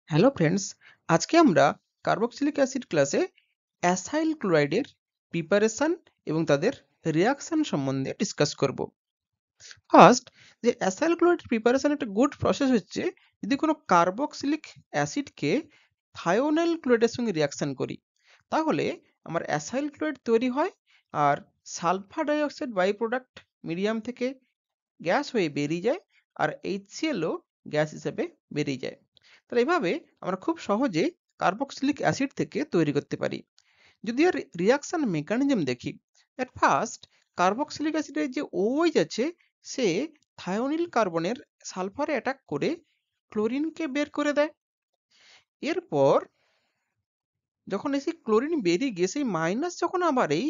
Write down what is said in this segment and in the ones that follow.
Hello friends, আজকে আমরা carboxylic acid ক্লাসে অ্যাসাইল ক্লোরাইডের প্রিপারেশন এবং তাদের রিয়াকশন সম্বন্ধে ডিসকাস করব। ফার্স্ট, যে অ্যাসাইল ক্লোরাইড প্রিপারেশন একটা গুড প্রসেস হচ্ছে যদি কোনো কার্বক্সিলিক অ্যাসিডকে থায়োনাইল ক্লোরাইডের সঙ্গে রিয়াকশন করি, তাহলে আমার অ্যাসাইল ক্লোরাইড তৈরি হয় আর sulphur dioxide by product medium থেকে গ্যাস হয়ে বেরিয়ে যায় আর HClও গ্যাস হিসেবে বেরিয়ে যায়। তাহলে এভাবে আমরা খুব সহজে কার্বক্সিলিক অ্যাসিড থেকে তৈরি করতে পারি। যদি এর রিয়াকশন মেকানিজম দেখি, এট ফার্স্ট কার্বক্সিলিক অ্যাসিডের যে OH আছে সে থায়োনিল কার্বনের সালফারে অ্যাটাক করে ক্লোরিনকে বের করে দেয়। এরপর যখন এই ক্লোরিন বেরিয়ে গিয়ে সেই মাইনাস যখন আবার এই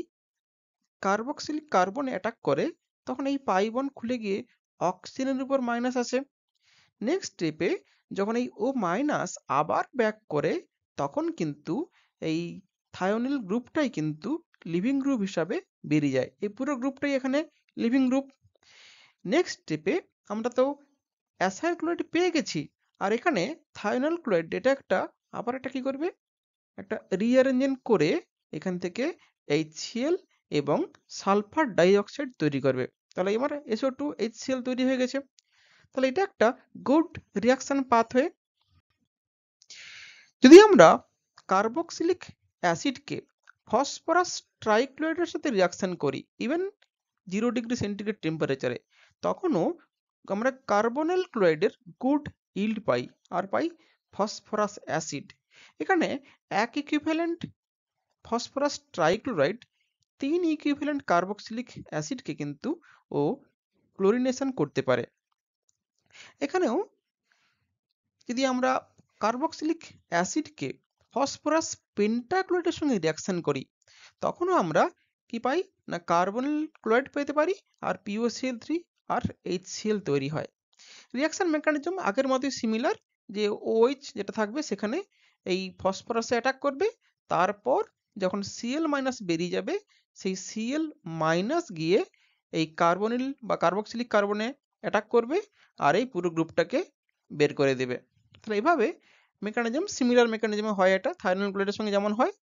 কার্বক্সিলিক কার্বনে অ্যাটাক করে, তখন এই পাই বন্ড খুলে গিয়ে অক্সিজেনের উপর মাইনাস আসে। নেক্সট স্টেপে যখন এই ও মাইনাস আবার ব্যাক করে, তখন কিন্তু এই থায়োনিল গ্রুপটাই কিন্তু লিভিং গ্রুপ হিসাবে বেরিয়ে যায়। এই পুরো গ্রুপটাই এখানে লিভিং গ্রুপ। নেক্সট স্টেপে আমরা তো অ্যাসাইল ক্লোরাইড পেয়ে গেছি, আর এখানে থায়োনাইল ক্লোরাইড এটা আবার এটা কি করবে, একটা রিঅ্যারেঞ্জমেন্ট করে এখান থেকে HCl এবং সালফার ডাইঅক্সাইড তৈরি করবে। তাহলে এবার SO2 HCl তৈরি হয়ে গেছে। তাহলে এটা একটা গুড রিয়াকশন পাথওয়ে। যদি আমরা কার্বক্সিলিক অ্যাসিডকে ফসফরাস ট্রাইক্লোরাইডের সাথে রিয়াকশন করি ইভেন 0°C টেম্পারেচারে, তখনও আমরা কার্বনাইল ক্লোরাইডের গুড ইল্ড পাই আর পাই ফসফরাস অ্যাসিড। এখানে এক equivalent phosphorus trichloride 3 equivalent carboxylic অ্যাসিডকে কিন্তু ও ক্লোরিনেশন করতে পারে। এখানেও যদি আমরা কার্বক্সিলিক অ্যাসিডকে ফসফরাস পেন্টাক্লোরাইডের সঙ্গে রিয়াকশন করি, তখনও আমরা কি পাই না কার্বনাইল ক্লোরাইড পেতে পারি আর POCl3 আর HCl তৈরি হয়। রিয়াকশন মেকানিজম আগের মতোই সিমিলার, যে OH যেটা থাকবে সেখানে এই ফসফরাসে অ্যাটাক করবে, তারপর যখন Cl মাইনাস বেরিয়ে যাবে সেই Cl মাইনাস গিয়ে এই কার্বনিল বা কার্বক্সিলিক কার্বনে অ্যাটাক করবে আর এই পুরো গ্রুপটাকে বের করে দেবে। তাহলে এইভাবে মেকানিজম সিমিলার মেকানিজমে হয়, এটা থায়োনাইল ক্লোরাইডের সঙ্গে যেমন হয়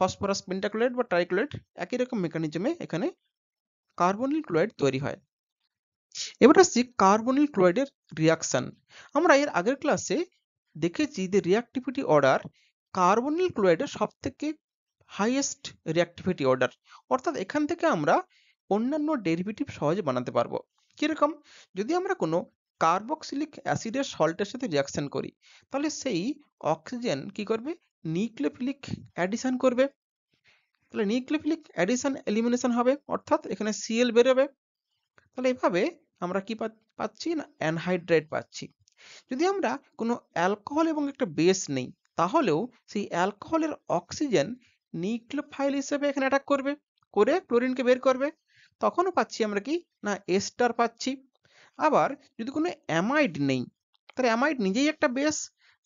ফসফরাস পেন্টাক্লোরাইড বা ট্রাইক্লোরাইড, একই রকম মেকানিজমে এখানে কার্বনিল ক্লোরাইড তৈরি হয়। এবার আসছি কার্বনিল ক্লোরাইডের রিয়াকশন। আমরা এর আগের ক্লাসে দেখেছি যে রিঅ্যাক্টিভিটি অর্ডার কার্বনিল ক্লোরাইডের সবথেকে হাইয়েস্ট রিঅ্যাক্টিভিটি অর্ডার, অর্থাৎ এখান থেকে আমরা অন্যান্য ডেরিভেটিভ সহজে বানাতে পারবো। কিরকম, যদি আমরা কোনো কার্বক্সিলিক অ্যাসিডের সল্টের সাথে রিয়াকশন করি, তাহলে সেই অক্সিজেন কি করবে, নিউক্লিওফিলিক অ্যাডিশন করবে। তাহলে নিউক্লিওফিলিক অ্যাডিশন এলিমিনেশন হবে, অর্থাৎ এখানে Cl বেরোবে। তাহলে এভাবে আমরা কি পাচ্ছি না অ্যানহাইড্রাইড পাচ্ছি। যদি আমরা কোনো অ্যালকোহল এবং একটা বেস নেই, তাহলেও সেই অ্যালকোহলের অক্সিজেন নিউক্লিওফাইল হিসেবে এখানে অ্যাটাক করবে, করে ক্লোরিনকে বের করবে, তখনও পাচ্ছি আমরা কি না এস্টার পাচ্ছি। আবার যদি কোনো অ্যামাইড নেই, তাহলে অ্যামাইড নিজেই একটা বেস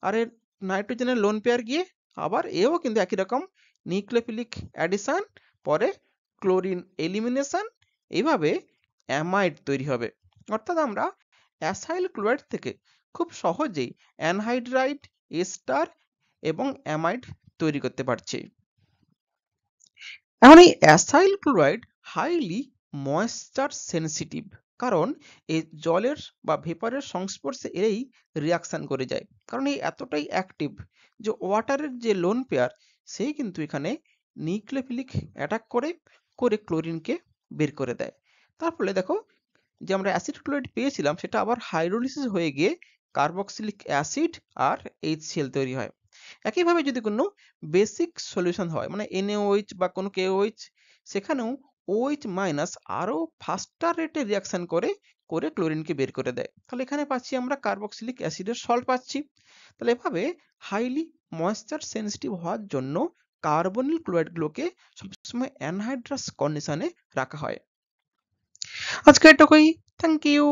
আর এর নাইট্রোজেনের লোন পেয়ার গিয়ে আবার এও কিন্তু একই রকম নিউক্লিওফিলিক অ্যাডিশন, পরে ক্লোরিন এলিমিনেশন, এইভাবে অ্যামাইড তৈরি হবে। অর্থাৎ আমরা অ্যাসাইল ক্লোরাইড থেকে খুব সহজেই অ্যানহাইড্রাইড, এস্টার এবং অ্যামাইড তৈরি করতে পারছি। এখন এই acyl chloride highly moisture sensitive, কারণ এই জলের বা ভেপারের সংস্পর্শে এলেই রিয়াকশন করে যায়, কারণ এই এতটাই অ্যাক্টিভ যে ওয়াটারের যে লোন পেয়ার সেই কিন্তু এখানে নিউক্লিওফিলিক অ্যাটাক করে করে ক্লোরিনকে বের করে দেয়। তার ফলে দেখো যে আমরা অ্যাসিড ক্লোরাইড পেয়েছিলাম সেটা আবার হাইড্রোলিসিস হয়ে গিয়ে কার্বক্সিলিক অ্যাসিড আর HCl তৈরি হয়। একইভাবে যদি কোনো বেসিক সলিউশন হয় মানে NaOH বা কোনো KOH, সেখানেও OH মাইনাস আরও ফাস্টার রেটে রিয়াকশন করে করে ক্লোরিনকে বের করে দেয়। তাহলে এখানে পাচ্ছি আমরা কার্বক্সিলিক অ্যাসিডের সল্ট পাচ্ছি। তাহলে এভাবে হাইলি ময়েশ্চার সেনসিটিভ হওয়ার জন্য কার্বনিল ক্লোরাইডগুলোকে সবসময় অ্যানহাইড্রাস কন্ডিশনে রাখা হয়। আজকে এটুকুই। Thank you.